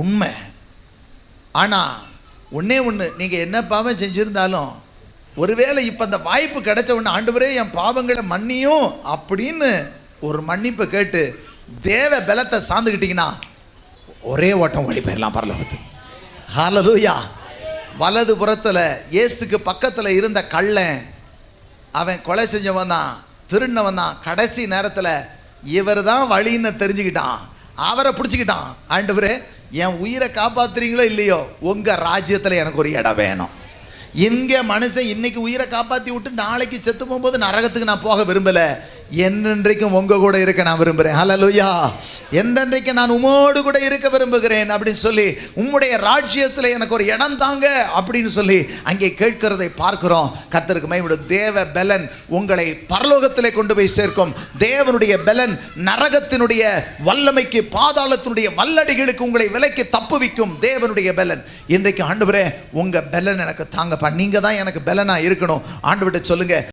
உண்மை. ஆனால் ஒன்றே ஒன்று, நீங்கள் என்ன பாவம் செஞ்சுருந்தாலும் ஒருவேளை இப்போ அந்த வாய்ப்பு கிடைச்ச உடனே ஆண்டவரே என் பாவங்களை மன்னியும் அப்படின்னு ஒரு மன்னிப்பை கேட்டு தேவ பலத்தை சார்ந்துக்கிட்டிங்கன்னா ஒரே ஓட்டம் ஓடி போயிடலாம் பரலோகத்துக்கு. ஹல்லேலூயா. வலது புறத்தில் இயேசுக்கு பக்கத்தில் இருந்த கள்ளன், அவன் கொலை செஞ்சவன் தான், திருடினவன் தான். கடைசி நேரத்தில் இவர் தான் வழின்னு தெரிஞ்சுக்கிட்டான், அவரை பிடிச்சிக்கிட்டான். ஆண்டவரே என் உயிரை காப்பாற்றுறீங்களோ இல்லையோ உங்கள் ராஜ்யத்தில் எனக்கு ஒரு இடம் வேணும். இங்கே மனுஷன் இன்னைக்கு உயிரை காப்பாற்றி விட்டு நாளைக்கு செத்து போகும்போது நரகத்துக்கு நான் போக விரும்பலை, என்னென்றைக்கும் உங்கள் கூட இருக்க நான் விரும்புகிறேன். ஹல்லேலூயா. என்னென்றைக்கு நான் உம்மோடு கூட இருக்க விரும்புகிறேன் அப்படின்னு சொல்லி உம்முடைய ராஜ்யத்தில் எனக்கு ஒரு இடம் தாங்க அப்படின்னு சொல்லி அங்கே கேட்கிறதை பார்க்கிறோம். கர்த்தருக்கு மகிமை. தேவ பலன் உங்களை பரலோகத்திலே கொண்டு போய் சேர்க்கும். தேவனுடைய பலன் நரகத்தினுடைய வல்லமைக்கு, பாதாளத்தினுடைய வல்லடிகளுக்கு உங்களை விலைக்கு தப்புவிக்கும். தேவனுடைய பலன். இன்றைக்கு ஆண்டவரே உங்கள் பலன் எனக்கு தாங்கப்பா, நீங்கள் தான் எனக்கு பலனாக இருக்கணும். ஆண்டவர்கிட்ட சொல்லுங்க.